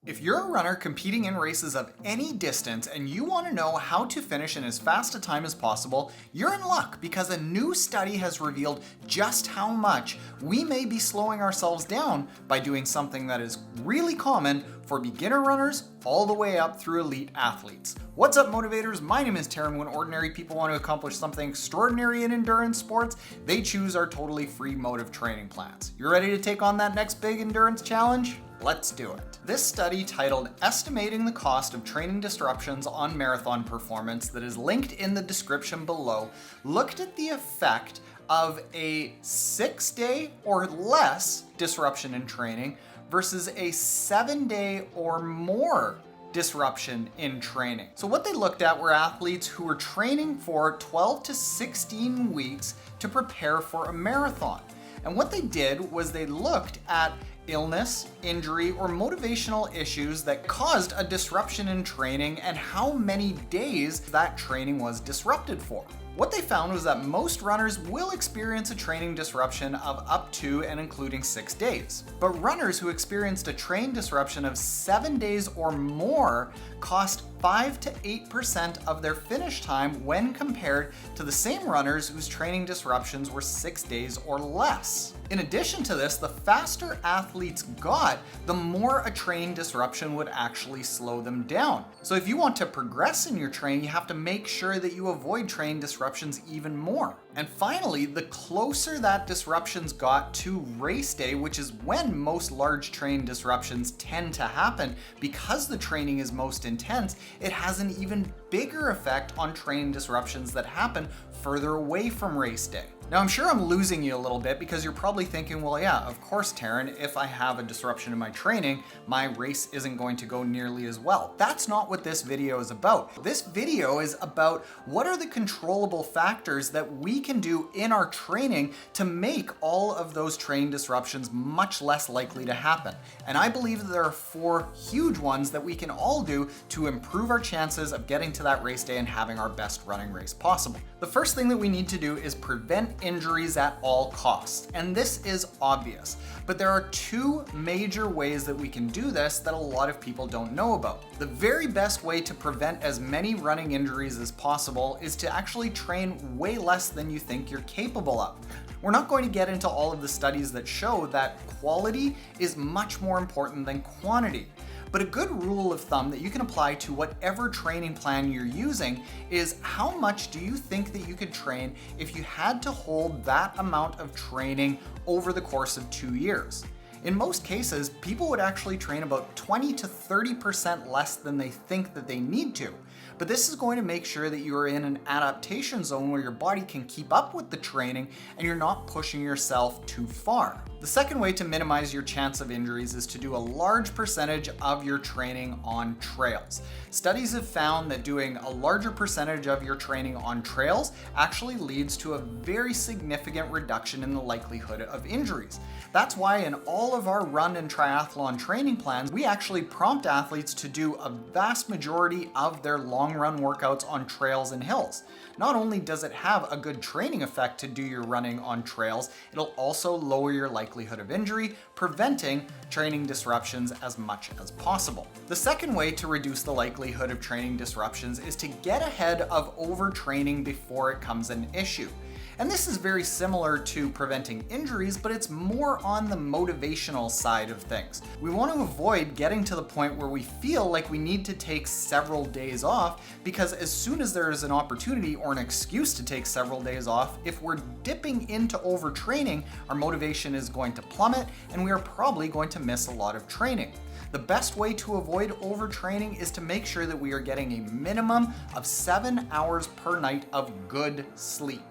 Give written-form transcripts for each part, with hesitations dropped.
If you're a runner competing in races of any distance and you want to know how to finish in as fast a time as possible, you're in luck because a new study has revealed just how much we may be slowing ourselves down by doing something that is really common for beginner runners all the way up through elite athletes. What's up, motivators? My name is Taryn. When ordinary people want to accomplish something extraordinary in endurance sports, they choose our totally free Motive training plans. You ready to take on that next big endurance challenge? Let's do it. This study, titled Estimating the Cost of Training Disruptions on Marathon Performance, that is linked in the description below, looked at the effect of a 6-day or less disruption in training versus a 7-day or more disruption in training. So what they looked at were athletes who were training for 12 to 16 weeks to prepare for a marathon. And what they did was they looked at illness, injury, or motivational issues that caused a disruption in training and how many days that training was disrupted for. What they found was that most runners will experience a training disruption of up to and including 6 days. But runners who experienced a training disruption of 7 days or more cost 5 to 8% of their finish time when compared to the same runners whose training disruptions were 6 days or less. In addition to this, the faster athletes got, the more a training disruption would actually slow them down. So if you want to progress in your training, you have to make sure that you avoid training disruptions even more. And finally, the closer that disruptions got to race day, which is when most large training disruptions tend to happen, because the training is most intense, it has an even bigger effect on training disruptions that happen further away from race day. Now, I'm sure I'm losing you a little bit because you're probably thinking, well, yeah, of course, Taryn, if I have a disruption in my training, my race isn't going to go nearly as well. That's not what this video is about. This video is about what are the controllable factors that we can do in our training to make all of those training disruptions much less likely to happen. And I believe that there are 4 huge ones that we can all do to improve our chances of getting to that race day and having our best running race possible. The first thing that we need to do is prevent injuries at all costs. And this is obvious, but there are 2 major ways that we can do this that a lot of people don't know about. The very best way to prevent as many running injuries as possible is to actually train way less than you think you're capable of. We're not going to get into all of the studies that show that quality is much more important than quantity. But a good rule of thumb that you can apply to whatever training plan you're using is how much do you think that you could train if you had to hold that amount of training over the course of 2 years? In most cases, people would actually train about 20 to 30% less than they think that they need to. But this is going to make sure that you are in an adaptation zone where your body can keep up with the training and you're not pushing yourself too far. The second way to minimize your chance of injuries is to do a large percentage of your training on trails. Studies have found that doing a larger percentage of your training on trails actually leads to a very significant reduction in the likelihood of injuries. That's why in all of our run and triathlon training plans, we actually prompt athletes to do a vast majority of their long run workouts on trails and hills. Not only does it have a good training effect to do your running on trails, it'll also lower your likelihood of injury, preventing training disruptions as much as possible. The second way to reduce the likelihood of training disruptions is to get ahead of overtraining before it becomes an issue. And this is very similar to preventing injuries, but it's more on the motivational side of things. We want to avoid getting to the point where we feel like we need to take several days off, because as soon as there is an opportunity or an excuse to take several days off, if we're dipping into overtraining, our motivation is going to plummet and we are probably going to miss a lot of training. The best way to avoid overtraining is to make sure that we are getting a minimum of 7 hours per night of good sleep.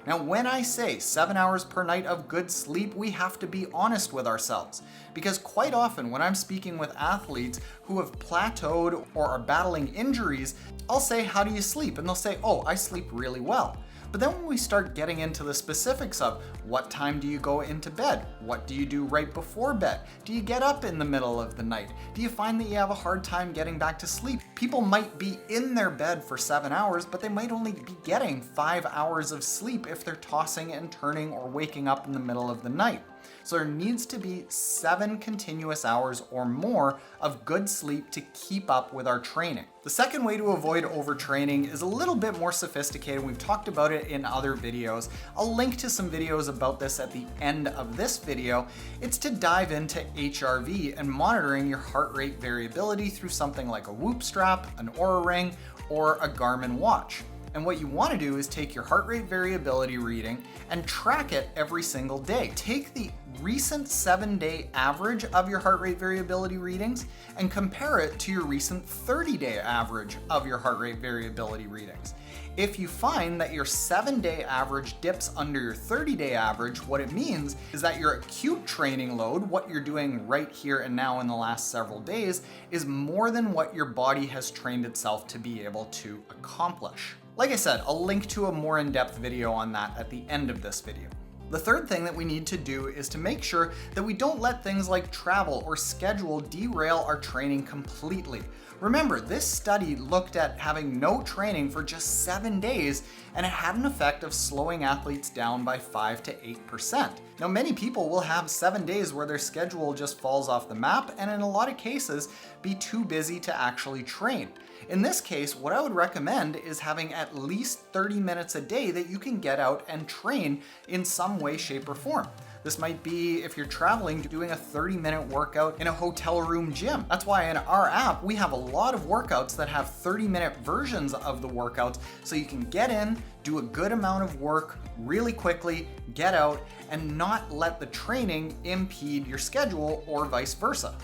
Now, when I say 7 hours per night of good sleep, we have to be honest with ourselves. Because quite often when I'm speaking with athletes who have plateaued or are battling injuries, I'll say, how do you sleep? And they'll say, oh, I sleep really well. But then when we start getting into the specifics of what time do you go into bed? What do you do right before bed? Do you get up in the middle of the night? Do you find that you have a hard time getting back to sleep? People might be in their bed for 7 hours, but they might only be getting 5 hours of sleep if they're tossing and turning or waking up in the middle of the night. So there needs to be 7 continuous hours or more of good sleep to keep up with our training. The second way to avoid overtraining is a little bit more sophisticated. We've talked about it in other videos. I'll link to some videos about this at the end of this video. It's to dive into HRV and monitoring your heart rate variability through something like a Whoop strap, an Oura ring, or a Garmin watch. And what you want to do is take your heart rate variability reading and track it every single day. Take the recent 7-day average of your heart rate variability readings and compare it to your recent 30-day average of your heart rate variability readings. If you find that your 7-day average dips under your 30-day average, what it means is that your acute training load, what you're doing right here and now in the last several days, is more than what your body has trained itself to be able to accomplish. Like I said, I'll link to a more in-depth video on that at the end of this video. The third thing that we need to do is to make sure that we don't let things like travel or schedule derail our training completely. Remember, this study looked at having no training for just 7 days, and it had an effect of slowing athletes down by 5 to 8%. Now, many people will have 7 days where their schedule just falls off the map, and in a lot of cases, be too busy to actually train. In this case, what I would recommend is having at least 30 minutes a day that you can get out and train in some way, shape, or form. This might be, if you're traveling, doing a 30-minute workout in a hotel room gym. That's why in our app, we have a lot of workouts that have 30-minute versions of the workouts, so you can get in, do a good amount of work really quickly, get out, and not let the training impede your schedule or vice versa.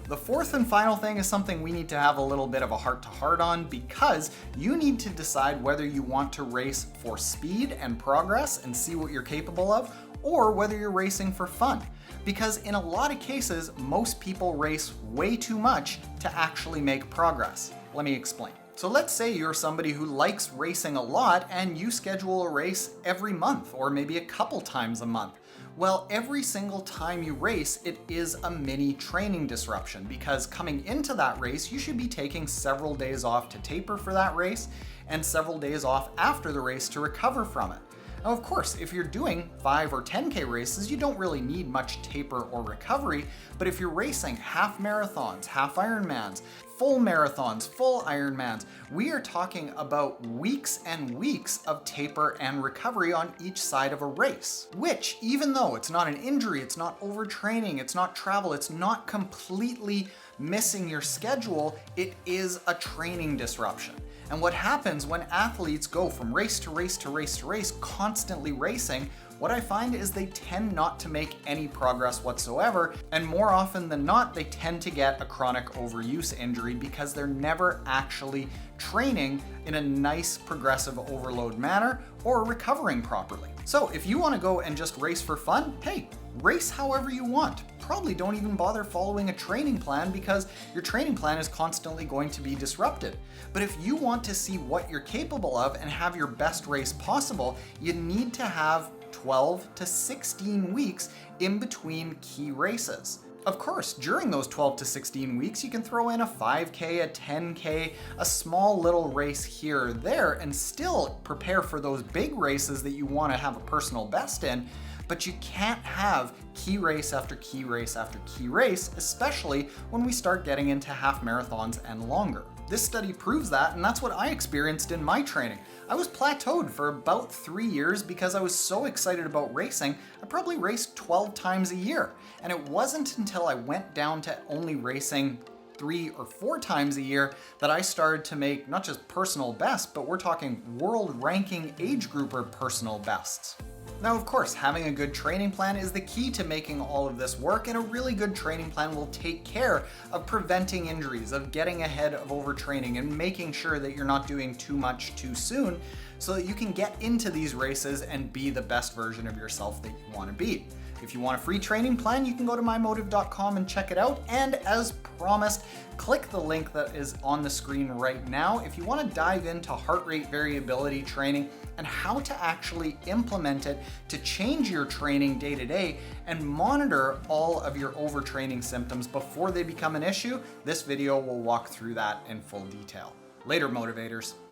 The fourth and final thing is something we need to have a little bit of a heart-to-heart on, because you need to decide whether you want to race for speed and progress and see what you're capable of, or whether you're racing for fun. Because in a lot of cases, most people race way too much to actually make progress. Let me explain. So let's say you're somebody who likes racing a lot and you schedule a race every month or maybe a couple times a month. Well, every single time you race, it is a mini training disruption, because coming into that race, you should be taking several days off to taper for that race and several days off after the race to recover from it. Now, of course, if you're doing 5 or 10K races, you don't really need much taper or recovery, but if you're racing half marathons, half Ironmans, full marathons, full Ironmans, we are talking about weeks and weeks of taper and recovery on each side of a race, which, even though it's not an injury, it's not overtraining, it's not travel, it's not completely missing your schedule, it is a training disruption. And what happens when athletes go from race to race to race to race, constantly racing, what I find is they tend not to make any progress whatsoever, and more often than not, they tend to get a chronic overuse injury because they're never actually training in a nice progressive overload manner or recovering properly. So if you want to go and just race for fun, hey, race however you want. Probably don't even bother following a training plan, because your training plan is constantly going to be disrupted. But if you want to see what you're capable of and have your best race possible, you need to have 12 to 16 weeks in between key races. Of course, during those 12 to 16 weeks, you can throw in a 5K, a 10K, a small little race here or there, and still prepare for those big races that you want to have a personal best in. But you can't have key race after key race after key race, especially when we start getting into half marathons and longer. This study proves that, and that's what I experienced in my training. I was plateaued for about 3 years because I was so excited about racing. I probably raced 12 times a year. And it wasn't until I went down to only racing 3 or 4 times a year that I started to make not just personal best, but we're talking world ranking age grouper personal bests. Now, of course, having a good training plan is the key to making all of this work, and a really good training plan will take care of preventing injuries, of getting ahead of overtraining, and making sure that you're not doing too much too soon, so that you can get into these races and be the best version of yourself that you want to be. If you want a free training plan, you can go to mymotive.com and check it out. And as promised, click the link that is on the screen right now if you want to dive into heart rate variability training and how to actually implement it to change your training day to day and monitor all of your overtraining symptoms before they become an issue. This video will walk through that in full detail. Later, motivators.